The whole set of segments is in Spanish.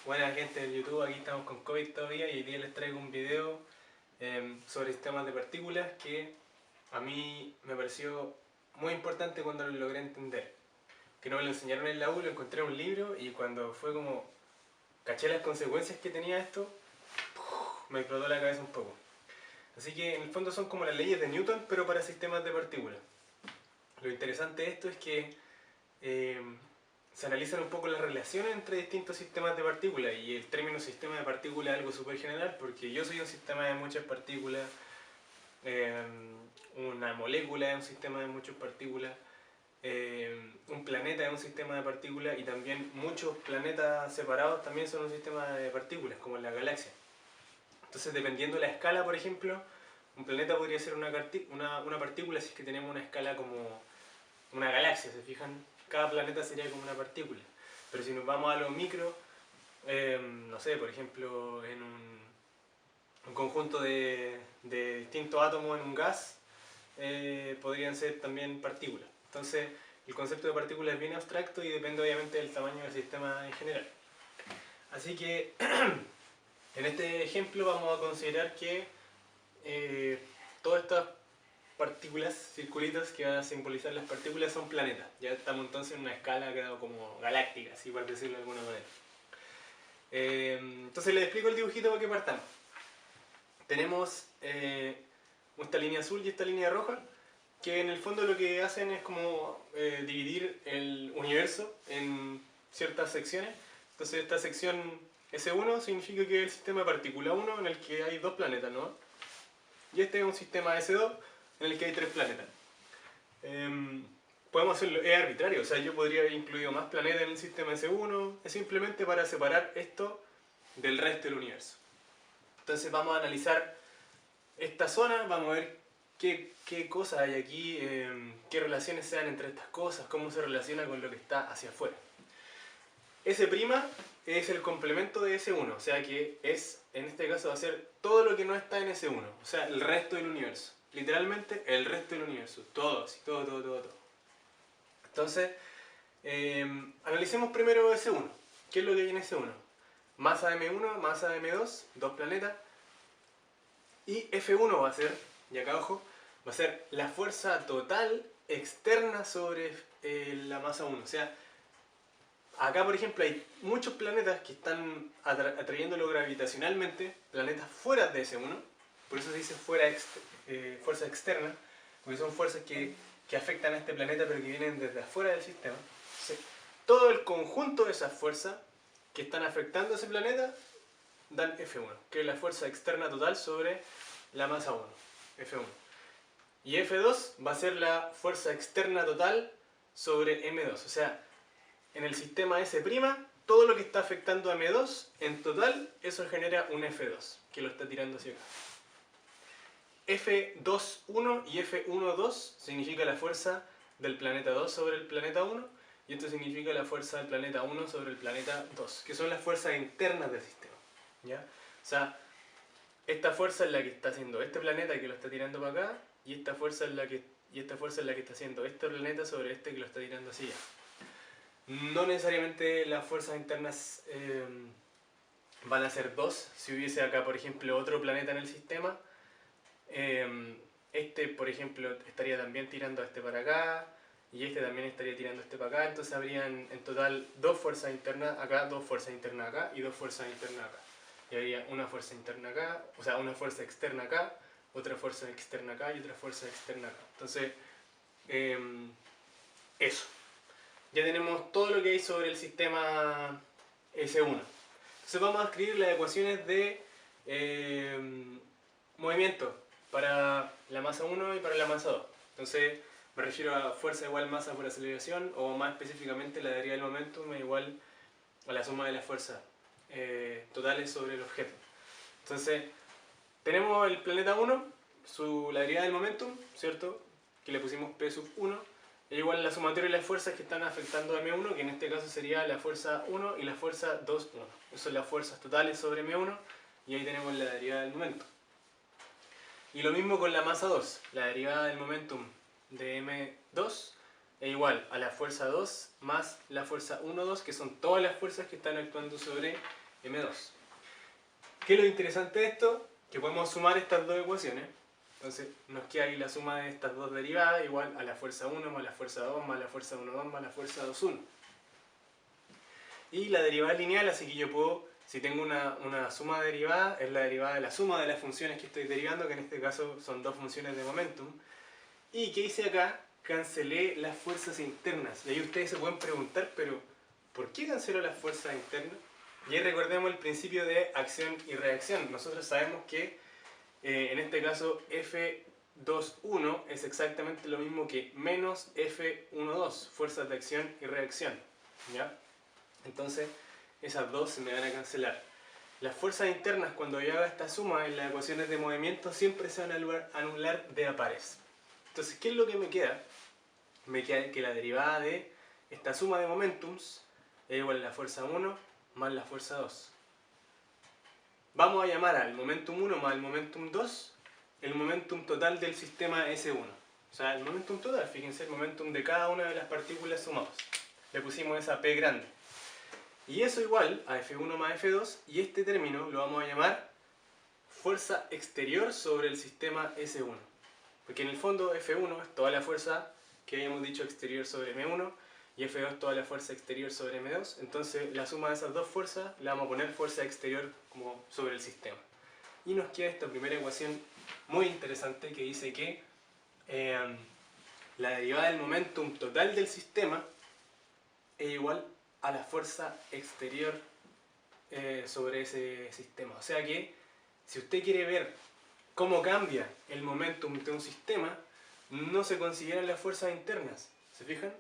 Buena gente del YouTube, aquí estamos con COVID todavía y hoy día les traigo un video sobre sistemas de partículas que a mí me pareció muy importante cuando lo logré entender. Que no me lo enseñaron en la U, lo encontré en un libro y cuando fue como caché las consecuencias que tenía esto, me explotó la cabeza un poco. Así que en el fondo son como las leyes de Newton, pero para sistemas de partículas. Lo interesante de esto es que se analizan un poco las relaciones entre distintos sistemas de partículas, y el término sistema de partículas es algo súper general porque yo soy un sistema de muchas partículas, una molécula es un sistema de muchas partículas, un planeta es un sistema de partículas y también muchos planetas separados también son un sistema de partículas, como en la galaxia. Entonces, dependiendo de la escala, por ejemplo, un planeta podría ser una partícula si es que tenemos una escala como una galaxia, ¿se fijan? Cada planeta sería como una partícula. Pero si nos vamos a lo micro, no sé, por ejemplo, en un conjunto de distintos átomos en un gas, podrían ser también partículas. Entonces, el concepto de partícula es bien abstracto y depende obviamente del tamaño del sistema en general. Así que, en este ejemplo vamos a considerar que todas estas partículas, circulitos que van a simbolizar las partículas son planetas. Ya estamos entonces en una escala como galáctica, así por decirlo de alguna manera. Entonces les explico el dibujito para que partamos. Tenemos esta línea azul y esta línea roja, que en el fondo lo que hacen es como dividir el universo en ciertas secciones. Entonces esta sección S1 significa que es el sistema de partícula 1 en el que hay dos planetas, ¿no? Y este es un sistema S2 en el que hay tres planetas. Podemos hacerlo, es arbitrario, o sea, yo podría haber incluido más planetas en el sistema S1, es simplemente para separar esto del resto del universo. Entonces vamos a analizar esta zona, vamos a ver qué cosas hay aquí, qué relaciones se dan entre estas cosas, cómo se relaciona con lo que está hacia afuera. S' es el complemento de S1, o sea que es, en este caso va a ser todo lo que no está en S1, o sea, el resto del universo. Literalmente el resto del universo, todo, así, todo. Entonces, analicemos primero S1. ¿Qué es lo que hay en S1? Masa M1, masa M2, dos planetas. Y F1 va a ser, y acá ojo, va a ser la fuerza total externa sobre la masa 1. O sea, acá por ejemplo hay muchos planetas que están atrayéndolo gravitacionalmente, planetas fuera de S1, por eso se dice fuerza externa, porque son fuerzas que afectan a este planeta pero que vienen desde afuera del sistema. Entonces, todo el conjunto de esas fuerzas que están afectando a ese planeta dan F1, que es la fuerza externa total sobre la masa 1, F1. Y F2 va a ser la fuerza externa total sobre M2, o sea, en el sistema S', todo lo que está afectando a M2, en total, eso genera un F2, que lo está tirando hacia acá. F2'1 y F1'2 significa la fuerza del planeta 2 sobre el planeta 1, y esto significa la fuerza del planeta 1 sobre el planeta 2, que son las fuerzas internas del sistema. ¿Ya? O sea, esta fuerza es la que está haciendo este planeta que lo está tirando para acá, y esta fuerza es la que está haciendo este planeta sobre este que lo está tirando hacia allá. No necesariamente las fuerzas internas van a ser dos. Si hubiese acá, por ejemplo, otro planeta en el sistema, este, por ejemplo, estaría también tirando a este para acá, y este también estaría tirando a este para acá. Entonces habrían en total dos fuerzas internas acá, dos fuerzas internas acá y dos fuerzas internas acá. Y habría una fuerza interna acá, o sea, una fuerza externa acá, otra fuerza externa acá y otra fuerza externa acá. Entonces, eso. Ya tenemos todo lo que hay sobre el sistema S1. Entonces vamos a escribir las ecuaciones de movimiento para la masa 1 y para la masa 2. Entonces me refiero a fuerza igual masa por aceleración, o más específicamente la derivada del momentum es igual a la suma de las fuerzas totales sobre el objeto. Entonces tenemos el planeta 1, la derivada del momentum, ¿cierto? Que le pusimos P sub 1, es igual a la sumatoria de las fuerzas que están afectando a M1, que en este caso sería la fuerza 1 y la fuerza 2'1. Esas son las fuerzas totales sobre M1, y ahí tenemos la derivada del momentum. Y lo mismo con la masa 2, la derivada del momentum de M2 es igual a la fuerza 2 más la fuerza 1,2, que son todas las fuerzas que están actuando sobre m2. ¿Qué es lo interesante de esto? Que podemos sumar estas dos ecuaciones. Entonces nos queda ahí la suma de estas dos derivadas igual a la fuerza 1 más la fuerza 2 más la fuerza 1,2 más la fuerza 2,1. Y la derivada lineal, así que yo puedo, si tengo una suma derivada, es la derivada de la suma de las funciones que estoy derivando, que en este caso son dos funciones de momentum. ¿Y qué hice acá? Cancelé las fuerzas internas. Y ahí ustedes se pueden preguntar, pero ¿por qué canceló las fuerzas internas? Y ahí recordemos el principio de acción y reacción. Nosotros sabemos que en este caso F2,1 es exactamente lo mismo que menos F1,2, fuerzas de acción y reacción. ¿Ya? Entonces esas dos se me van a cancelar. Las fuerzas internas, cuando yo haga esta suma en las ecuaciones de movimiento, siempre se van a anular de a pares. Entonces, ¿qué es lo que me queda? Me queda que la derivada de esta suma de momentums es igual a la fuerza 1 más la fuerza 2. Vamos a llamar al momentum 1 más el momentum 2 el momentum total del sistema S1. O sea, el momentum total, fíjense, el momentum de cada una de las partículas sumados. Le pusimos esa P grande. Y eso igual a F1 más F2, y este término lo vamos a llamar fuerza exterior sobre el sistema S1. Porque en el fondo F1 es toda la fuerza que habíamos dicho exterior sobre M1, y F2 es toda la fuerza exterior sobre M2. Entonces la suma de esas dos fuerzas la vamos a poner fuerza exterior como sobre el sistema. Y nos queda esta primera ecuación muy interesante que dice que la derivada del momentum total del sistema es igual a la fuerza exterior sobre ese sistema. O sea que si usted quiere ver cómo cambia el momentum de un sistema, no se consideran las fuerzas internas. ¿Se fijan?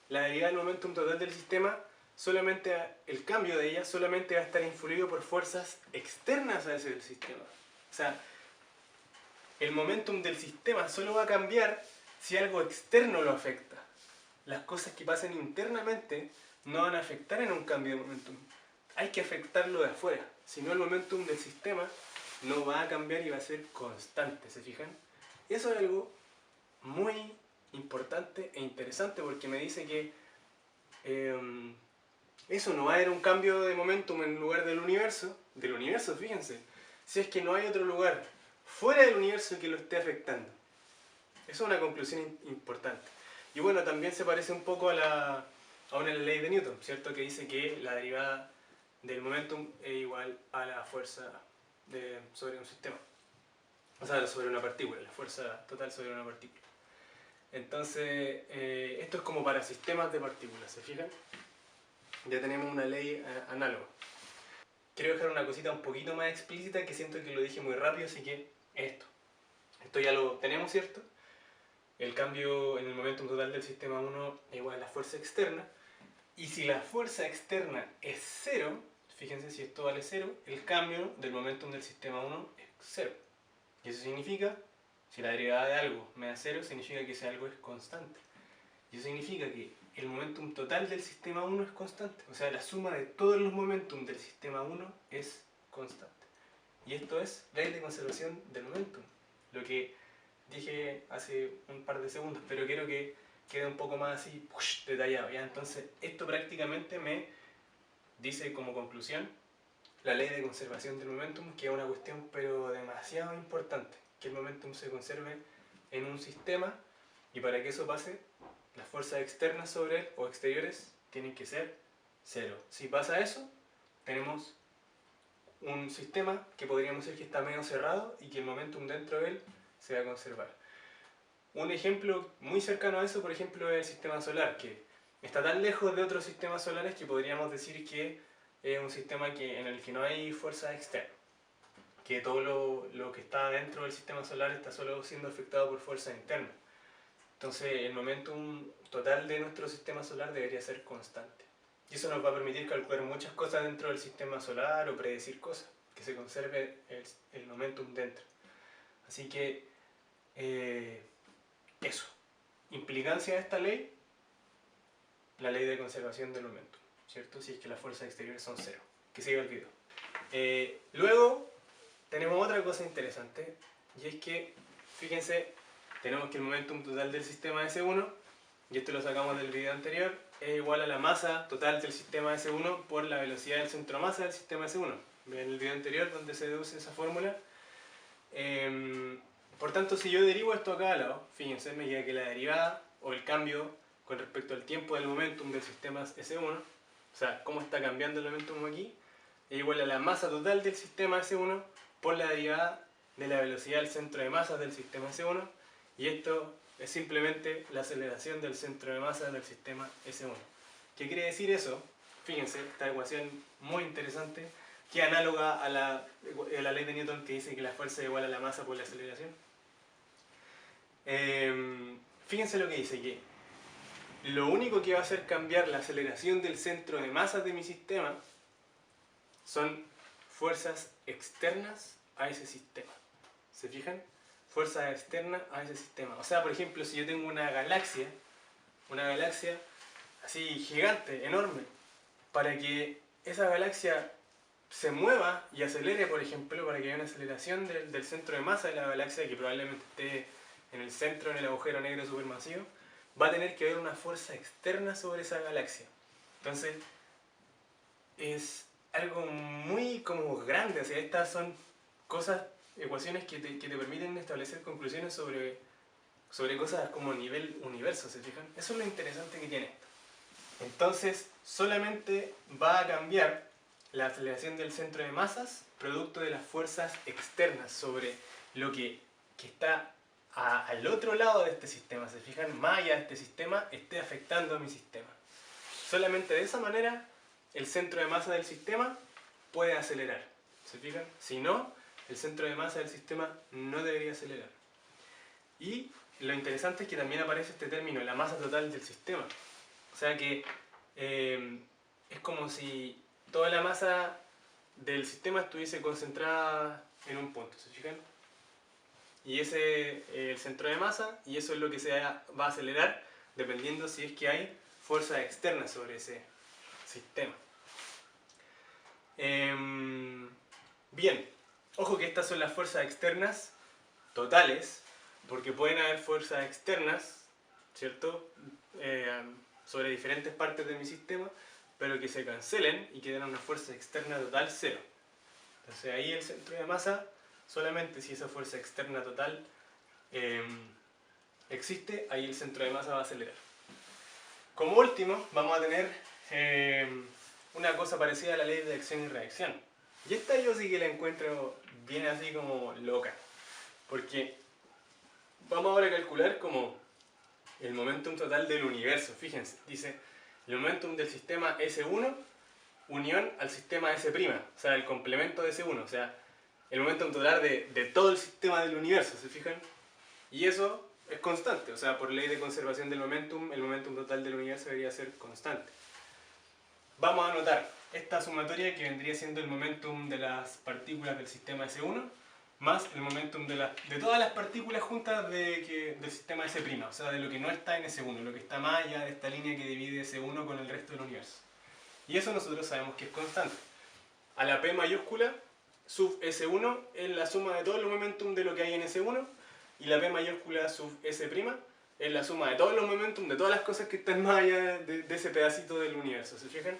La derivada del momentum total del sistema, solamente el cambio de ella solamente va a estar influido por fuerzas externas a ese sistema. O sea, el momentum del sistema solo va a cambiar si algo externo lo afecta. Las cosas que pasen internamente no van a afectar en un cambio de momentum. Hay que afectarlo de afuera. Si no, el momentum del sistema no va a cambiar y va a ser constante. ¿Se fijan? Eso es algo muy importante e interesante porque me dice que eso no va a haber un cambio de momentum en lugar del universo, fíjense, si es que no hay otro lugar fuera del universo que lo esté afectando. Eso es una conclusión importante. Y bueno, también se parece un poco a una ley de Newton, ¿cierto? Que dice que la derivada del momentum es igual a la fuerza sobre un sistema. O sea, sobre una partícula, la fuerza total sobre una partícula. Entonces, esto es como para sistemas de partículas, ¿se fijan? Ya tenemos una ley análoga. Quiero dejar una cosita un poquito más explícita que siento que lo dije muy rápido, así que esto. Esto ya lo tenemos, ¿cierto? El cambio en el momentum total del sistema 1 es igual a la fuerza externa. Y si la fuerza externa es 0, fíjense si esto vale 0, el cambio del momentum del sistema 1 es 0. Y eso significa, si la derivada de algo me da 0, significa que ese algo es constante. Y eso significa que el momentum total del sistema 1 es constante. O sea, la suma de todos los momentum del sistema 1 es constante. Y esto es ley de conservación del momentum. Lo que dije hace un par de segundos, pero quiero que quede un poco más así detallado, ¿ya? Entonces, esto prácticamente me dice como conclusión la ley de conservación del momentum, que es una cuestión pero demasiado importante, que el momentum se conserve en un sistema, y para que eso pase, las fuerzas externas sobre él o exteriores tienen que ser 0. Si pasa eso, tenemos un sistema que podríamos decir que está medio cerrado y que el momentum dentro de él se va a conservar. Un ejemplo muy cercano a eso, por ejemplo, es el sistema solar, que está tan lejos de otros sistemas solares que podríamos decir que es un sistema en el que no hay fuerza externa, que todo lo que está dentro del sistema solar está solo siendo afectado por fuerza interna. Entonces el momentum total de nuestro sistema solar debería ser constante. Y eso nos va a permitir calcular muchas cosas dentro del sistema solar o predecir cosas, que se conserve el momentum dentro. Así que eso. Implicancia de esta ley, la ley de conservación del momentum, ¿cierto? Si es que las fuerzas exteriores son 0. Que siga el video. Luego tenemos otra cosa interesante, y es que, fíjense, tenemos que el momentum total del sistema S1 y esto lo sacamos del video anterior, es igual a la masa total del sistema S1 por la velocidad del centro de masa del sistema S1. Ven el video anterior donde se deduce esa fórmula. Por tanto, si yo derivo esto a cada lado, fíjense, me queda que la derivada o el cambio con respecto al tiempo del momentum del sistema S1, o sea, cómo está cambiando el momentum aquí, es igual a la masa total del sistema S1 por la derivada de la velocidad del centro de masas del sistema S1, y esto es simplemente la aceleración del centro de masa del sistema S1. ¿Qué quiere decir eso? Fíjense, esta ecuación muy interesante, que es análoga a la ley de Newton, que dice que la fuerza es igual a la masa por la aceleración. Fíjense lo que dice, que lo único que va a hacer cambiar la aceleración del centro de masas de mi sistema son fuerzas externas a ese sistema. ¿Se fijan? Fuerzas externas a ese sistema. O sea, por ejemplo, si yo tengo una galaxia así gigante, enorme, para que esa galaxia se mueva y acelere, por ejemplo, para que haya una aceleración del centro de masa de la galaxia, que probablemente esté en el centro, en el agujero negro supermasivo, va a tener que haber una fuerza externa sobre esa galaxia. Entonces, es algo muy como grande. O sea, estas son cosas, ecuaciones que te permiten establecer conclusiones sobre cosas como nivel universo, ¿se fijan? Eso es lo interesante que tiene esto. Entonces, solamente va a cambiar la aceleración del centro de masas producto de las fuerzas externas sobre lo que está al otro lado de este sistema. ¿Se fijan? Más allá de este sistema esté afectando a mi sistema. Solamente de esa manera el centro de masa del sistema puede acelerar. ¿Se fijan? Si no, el centro de masa del sistema no debería acelerar. Y lo interesante es que también aparece este término, la masa total del sistema. O sea que es como si toda la masa del sistema estuviese concentrada en un punto, ¿se fijan? Y ese es el centro de masa, y eso es lo que se va a acelerar dependiendo si es que hay fuerzas externas sobre ese sistema. Bien, ojo que estas son las fuerzas externas totales, porque pueden haber fuerzas externas, ¿cierto? Sobre diferentes partes de mi sistema, pero que se cancelen y que den una fuerza externa total cero. Entonces ahí el centro de masa, solamente si esa fuerza externa total existe, ahí el centro de masa va a acelerar. Como último, vamos a tener una cosa parecida a la ley de acción y reacción. Y esta yo sí que la encuentro bien así como loca, porque vamos ahora a calcular como el momentum total del universo. Fíjense, dice el momentum del sistema S1 unión al sistema S', o sea, el complemento de S1, o sea, el momentum total de todo el sistema del universo, ¿se fijan? Y eso es constante, o sea, por ley de conservación del momentum, el momentum total del universo debería ser constante. Vamos a anotar esta sumatoria que vendría siendo el momentum de las partículas del sistema S1 más el momentum de todas las partículas juntas del sistema S', o sea, de lo que no está en S1, lo que está más allá de esta línea que divide S1 con el resto del universo. Y eso nosotros sabemos que es constante. A la P mayúscula, sub S1 es la suma de todo el momentum de lo que hay en S1, y la P mayúscula sub S' es la suma de todos los momentum de todas las cosas que están más allá de ese pedacito del universo, ¿se fijan?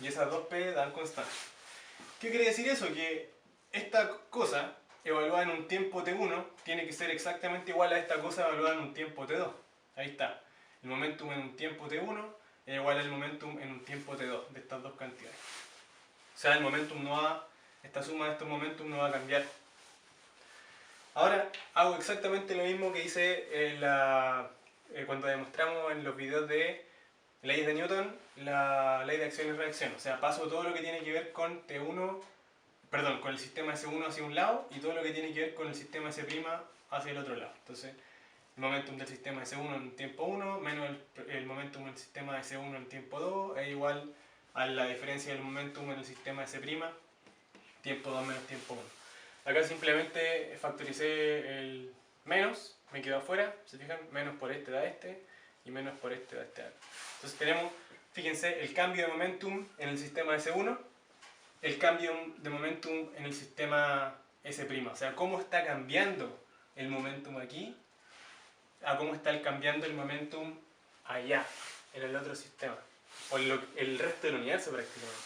Y esas dos P dan constante. ¿Qué quiere decir eso? Que esta cosa evaluada en un tiempo t1 tiene que ser exactamente igual a esta cosa evaluada en un tiempo t2. Ahí está. El momentum en un tiempo t1 es igual al momentum en un tiempo t2 de estas dos cantidades. O sea, el momentum no va, esta suma de estos momentum no va a cambiar. Ahora hago exactamente lo mismo que hice cuando demostramos en los videos de leyes de Newton, la ley de acción y reacción. O sea, paso todo lo que tiene que ver con con el sistema S1 hacia un lado y todo lo que tiene que ver con el sistema S' hacia el otro lado. Entonces, el momentum del sistema S1 en tiempo 1 menos el momentum del sistema S1 en tiempo 2 es igual a la diferencia del momentum en el sistema S', tiempo 2 menos tiempo 1. Acá simplemente factoricé el menos, me quedó afuera, ¿se fijan? Menos por este da este y menos por este da este. Entonces tenemos, fíjense, el cambio de momentum en el sistema S1, el cambio de momentum en el sistema S', o sea, cómo está cambiando el momentum aquí a cómo está cambiando el momentum allá, en el otro sistema, o en el resto del universo prácticamente.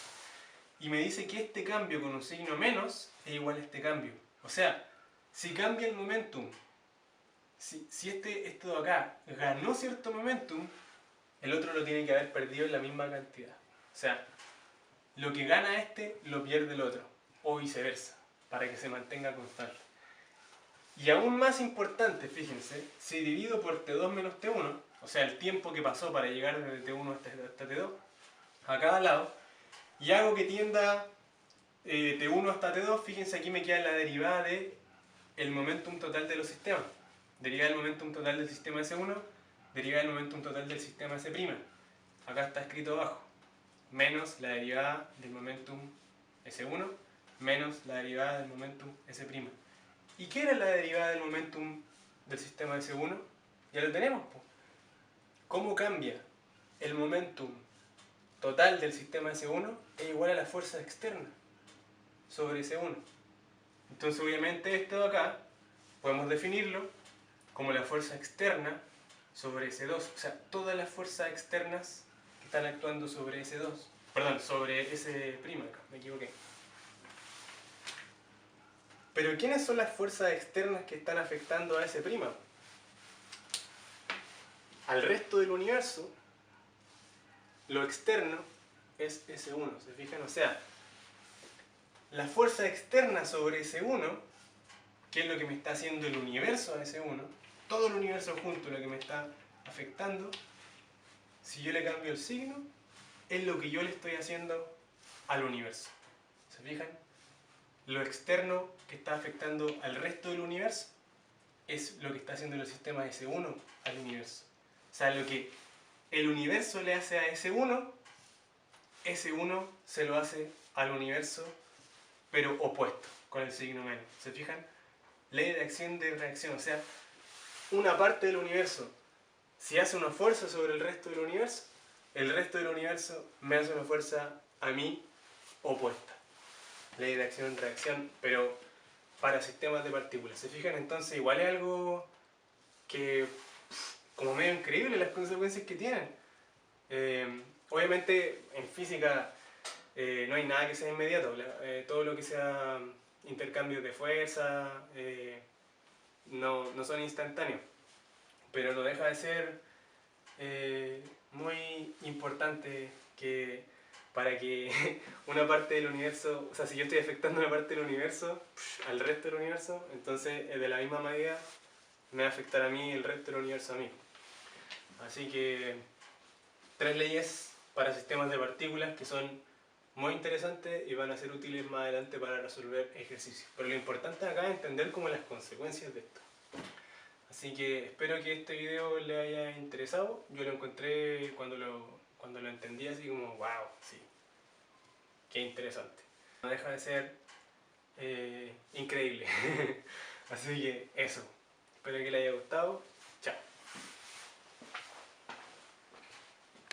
Y me dice que este cambio con un signo menos es igual a este cambio. O sea, si cambia el momentum, si esto de acá ganó cierto momentum, el otro lo tiene que haber perdido en la misma cantidad. O sea, lo que gana este lo pierde el otro, o viceversa, para que se mantenga constante. Y aún más importante, fíjense, si divido por T2 menos T1, o sea, el tiempo que pasó para llegar desde T1 hasta T2, a cada lado, y hago que tienda T1 hasta T2, fíjense aquí me queda la derivada de el momentum total de los sistemas. Derivada del momentum total del sistema S1, derivada del momentum total del sistema S'. Acá está escrito abajo, menos la derivada del momentum S1, menos la derivada del momentum S'. ¿Y qué era la derivada del momentum del sistema S1? Ya lo tenemos, pues. ¿Cómo cambia el momentum total del sistema S1? Es igual a la fuerza externa sobre S1. Entonces obviamente esto de acá podemos definirlo como la fuerza externa sobre S2. O sea, todas las fuerzas externas que están actuando sobre S2. Perdón, sobre S', acá, me equivoqué. Pero ¿quiénes son las fuerzas externas que están afectando a S'? Al resto del universo, lo externo es S1, ¿se fijan? O sea, la fuerza externa sobre S1, que es lo que me está haciendo el universo a S1, todo el universo junto lo que me está afectando, si yo le cambio el signo, es lo que yo le estoy haciendo al universo. ¿Se fijan? Lo externo que está afectando al resto del universo es lo que está haciendo el sistema S1 al universo. O sea, lo que el universo le hace a S1, S1 se lo hace al universo, pero opuesto, con el signo menos. ¿Se fijan? Ley de acción de reacción. O sea, una parte del universo, si hace una fuerza sobre el resto del universo me hace una fuerza a mí opuesta. Ley de acción-reacción, pero para sistemas de partículas. ¿Se fijan? Entonces igual es algo que como medio increíble las consecuencias que tienen. Obviamente en física no hay nada que sea inmediato. Todo lo que sea intercambios de fuerza no son instantáneos. Pero no deja de ser muy importante que para que una parte del universo, o sea, si yo estoy afectando una parte del universo al resto del universo, entonces de la misma manera me va a afectar a mí el resto del universo a mí. Así que 3 leyes para sistemas de partículas que son muy interesantes y van a ser útiles más adelante para resolver ejercicios. Pero lo importante acá es entender como las consecuencias de esto. Así que espero que este video le haya interesado. Yo lo encontré cuando lo entendí así como wow, sí, qué interesante. No deja de ser increíble. Así que eso, espero que le haya gustado. Chao.